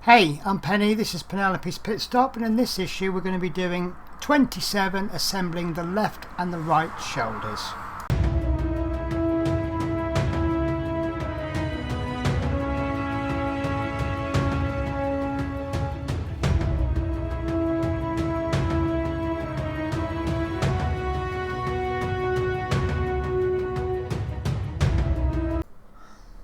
Hey, I'm Penny, this is Penelope's Pitstop, and in this issue we're going to be doing 27 assembling the left and the right shoulders.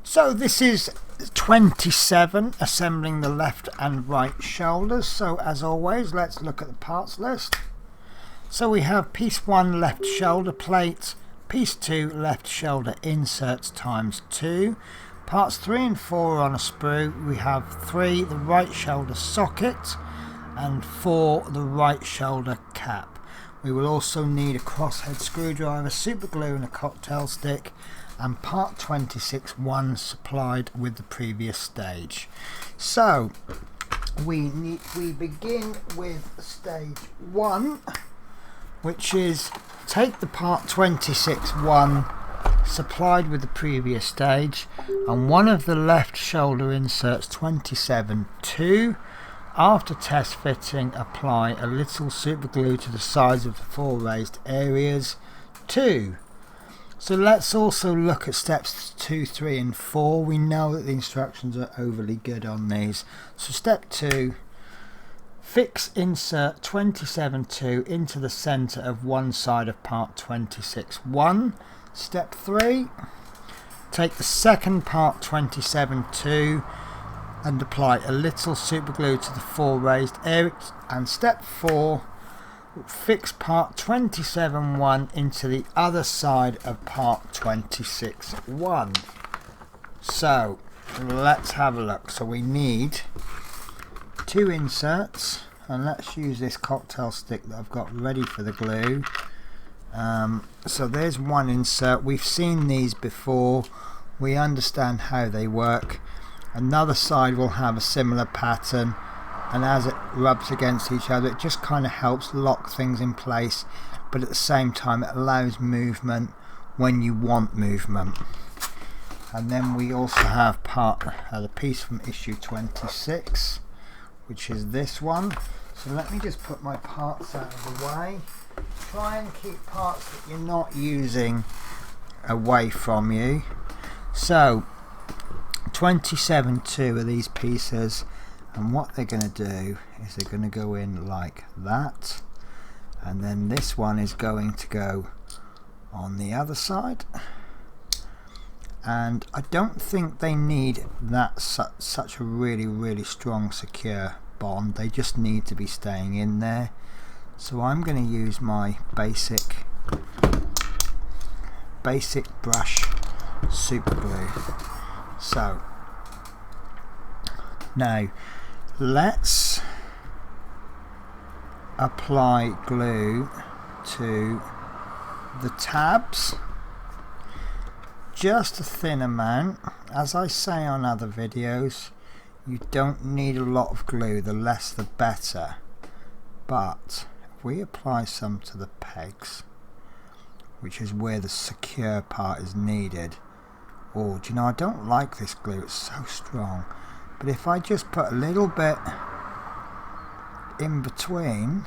So this is 27 assembling the left and right shoulders. So as always, let's look at the parts list. So we have piece 1 left shoulder plate, piece 2 left shoulder inserts times 2, parts 3 and 4 on a sprue. We have 3 the right shoulder socket and 4 the right shoulder cap. We will also need a crosshead screwdriver, super glue and a cocktail stick, and part 26(1) supplied with the previous stage. So we begin with stage 1, which is take the part 26(1) supplied with the previous stage, and one of the left shoulder inserts 27(2). After test fitting, apply a little super glue to the sides of the 4 raised areas. 2. So let's also look at steps 2, 3 and 4. We know that the instructions are overly good on these. So step 2, fix insert 27(2) into the center of one side of part 26(1). Step 3, take the second part 27(2) and apply a little super glue to the 4 raised areas. And step 4, fix part 27(1) into the other side of part 26(1). So let's have a look. So we need 2 inserts, and let's use this cocktail stick that I've got ready for the glue. So there's one insert. We've seen these before, we understand how they work. Another side will have a similar pattern, and as it rubs against each other, it just kind of helps lock things in place, but at the same time it allows movement when you want movement. And then we also have the piece from issue 26, which is this one. So let me just put my parts out of the way. Try and keep parts that you're not using away from you. So 27(2) are these pieces, and what they're going to do is they're going to go in like that, and then this one is going to go on the other side. And I don't think they need that such a really strong secure bond. They just need to be staying in there. So I'm going to use my basic brush super glue. So now let's apply glue to the tabs, just a thin amount. As I say on other videos, you don't need a lot of glue, the less the better. But if we apply some to the pegs, which is where the secure part is needed. Oh, do you know, I don't like this glue, it's so strong. But if I just put a little bit in between,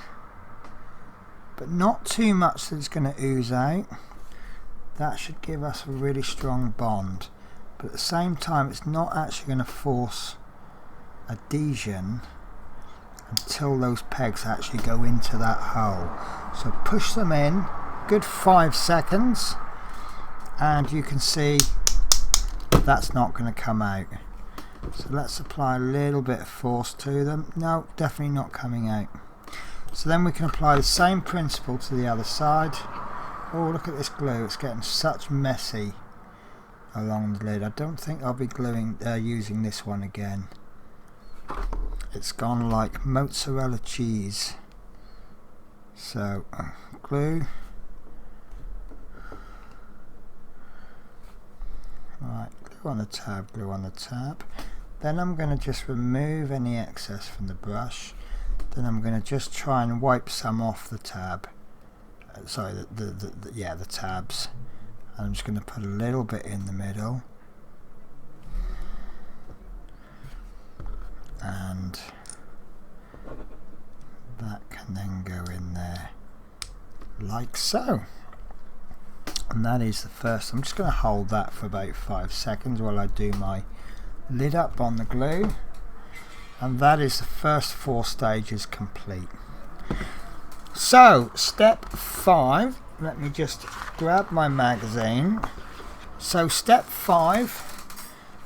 but not too much that it's going to ooze out, that should give us a really strong bond. But at the same time, it's not actually going to force adhesion until those pegs actually go into that hole. So push them in, good 5 seconds, and you can see that's not going to come out. So let's apply a little bit of force to them. No, definitely not coming out. So then we can apply the same principle to the other side. Oh, look at this glue, it's getting such messy along the lid. I don't think I'll be using this one again. It's gone like mozzarella cheese. So glue. Right, glue on the tab, glue on the tab. Then I'm going to just remove any excess from the brush. Then I'm going to just try and wipe some off the tab. Sorry, the tabs. And I'm just going to put a little bit in the middle. And and that can then go in there like so. And that is the first. I'm just going to hold that for about 5 seconds while I do my lid up on the glue, and that is the first 4 stages complete. So step 5, let me just grab my magazine. So step 5,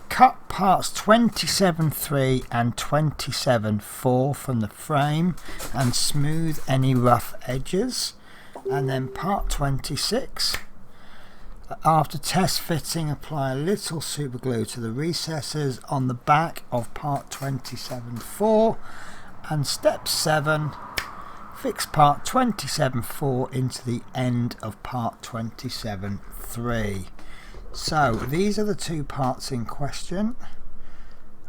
cut parts 27.3 and 27.4 from the frame and smooth any rough edges. And then part 26, after test fitting, apply a little super glue to the recesses on the back of part 27.4. And step 7, fix part 27.4 into the end of part 27.3. So these are the 2 parts in question,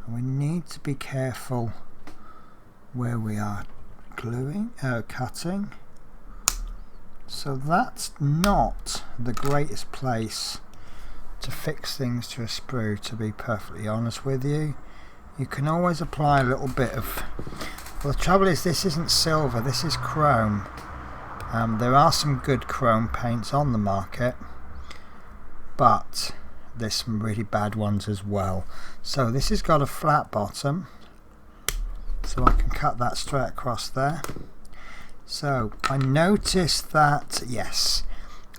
and we need to be careful where we are cutting. So that's not the greatest place to fix things to a sprue, to be perfectly honest with you. You can always apply a little bit of, well, the trouble is this isn't silver, this is chrome. There are some good chrome paints on the market, but there's some really bad ones as well. So this has got a flat bottom, so I can cut that straight across there. So I noticed that, yes,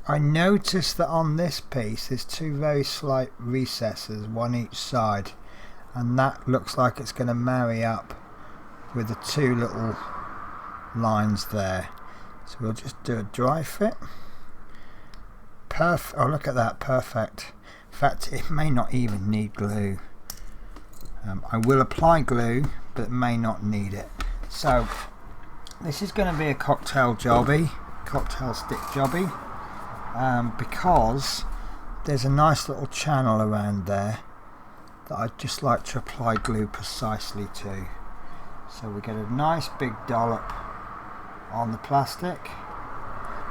I noticed that on this piece there's 2 very slight recesses, one each side, and that looks like it's going to marry up with the 2 little lines there. So we'll just do a dry fit. Oh, look at that, perfect. In fact, it may not even need glue. I will apply glue, but it may not need it. So this is going to be a cocktail stick jobby, because there's a nice little channel around there that I'd just like to apply glue precisely to. So we get a nice big dollop on the plastic,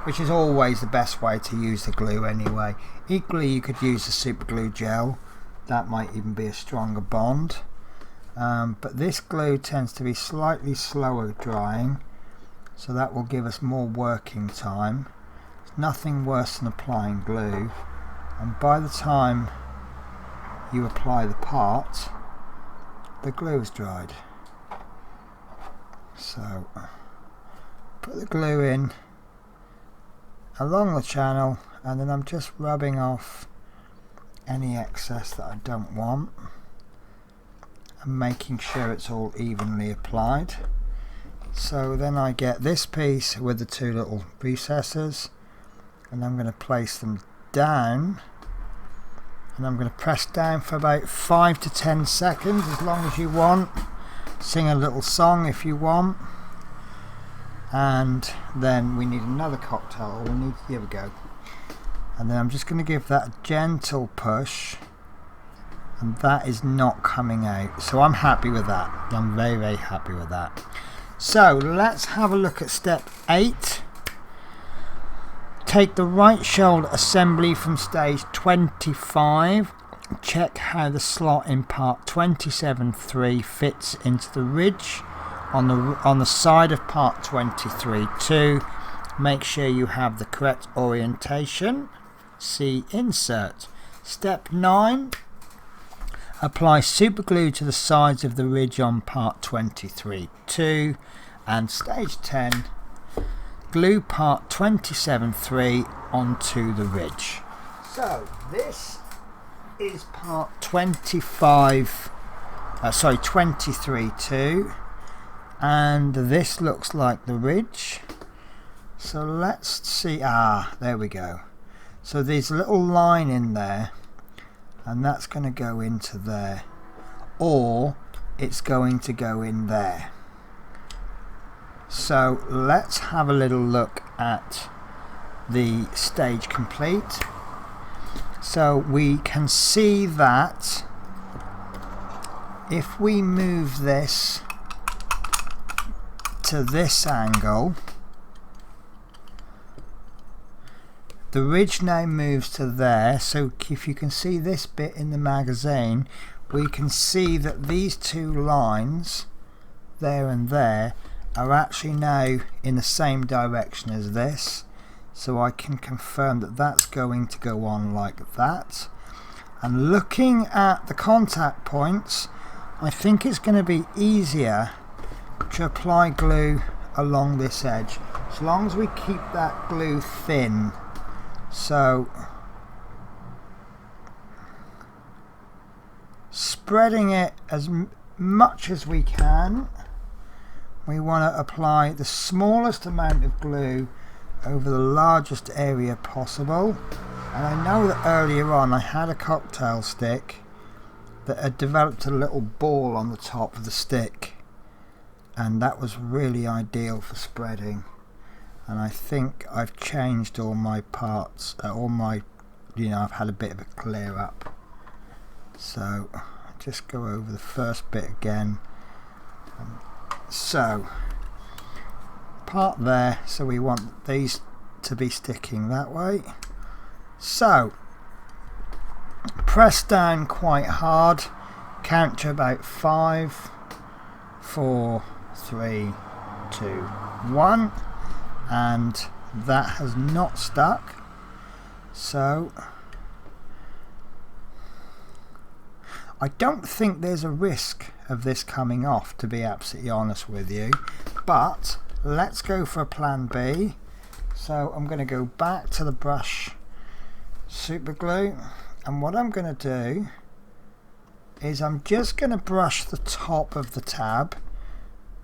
which is always the best way to use the glue anyway. Equally, you could use the super glue gel, that might even be a stronger bond, but this glue tends to be slightly slower drying, so that will give us more working time. It's nothing worse than applying glue, and by the time you apply the part, the glue is dried. So put the glue in along the channel, and then I'm just rubbing off any excess that I don't want and making sure it's all evenly applied. So then I get this piece with the 2 little recesses, and I'm going to place them down, and I'm going to press down for about 5 to 10 seconds, as long as you want. Sing a little song if you want. And then we need another cocktail. Here we go. And then I'm just going to give that a gentle push, and that is not coming out. So I'm happy with that. I'm very, very happy with that. So let's have a look at step 8. Take the right shoulder assembly from stage 25. Check how the slot in part 27.3 fits into the ridge on the side of part 23.2. Make sure you have the correct orientation. See insert. Step 9. Apply super glue to the sides of the ridge on part 23.2. And stage 10. Glue part 27.3 onto the ridge. So this is part 23.2, and this looks like the ridge. So let's see, there we go. So there's a little line in there, and that's going to go into there, or it's going to go in there. So let's have a little look at the stage complete. So we can see that if we move this to this angle, the ridge now moves to there. So if you can see this bit in the magazine, we can see that these 2 lines there and there are actually now in the same direction as this, so I can confirm that that's going to go on like that. And looking at the contact points, I think it's going to be easier to apply glue along this edge, as long as we keep that glue thin. So spreading it as much as we can, we want to apply the smallest amount of glue over the largest area possible. And I know that earlier on I had a cocktail stick that had developed a little ball on the top of the stick, and that was really ideal for spreading. And I think I've changed all my parts, I've had a bit of a clear up. So just go over the first bit again. So part there, so we want these to be sticking that way. So press down quite hard, count to about 5, 4, 3, 2, 1, and that has not stuck. So I don't think there's a risk of this coming off, to be absolutely honest with you, but let's go for a plan B. So I'm going to go back to the brush super glue, and what I'm going to do is I'm just going to brush the top of the tab.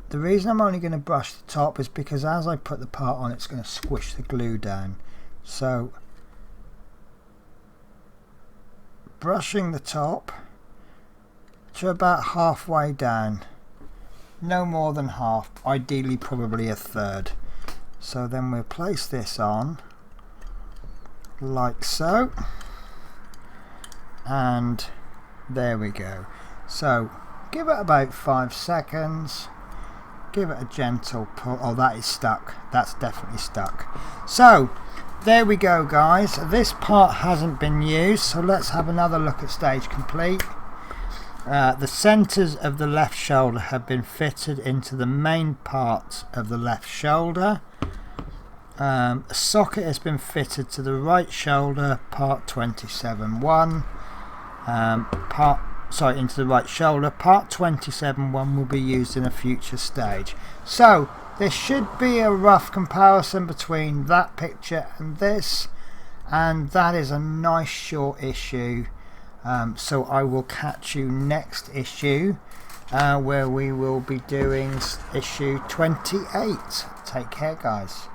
The reason I'm only going to brush the top is because as I put the part on, it's going to squish the glue down. So brushing the top to about halfway down, no more than half, ideally probably a third. So then we'll place this on like so, and there we go. So give it about 5 seconds, give it a gentle pull. Oh, that is stuck, that's definitely stuck. So there we go, guys. This part hasn't been used, so let's have another look at stage complete. The centres of the left shoulder have been fitted into the main part of the left shoulder. A socket has been fitted to the right shoulder, part 27.1. Into the right shoulder. Part 27.1 will be used in a future stage. So there should be a rough comparison between that picture and this, and that is a nice short issue. So I will catch you next issue, where we will be doing issue 28. Take care, guys.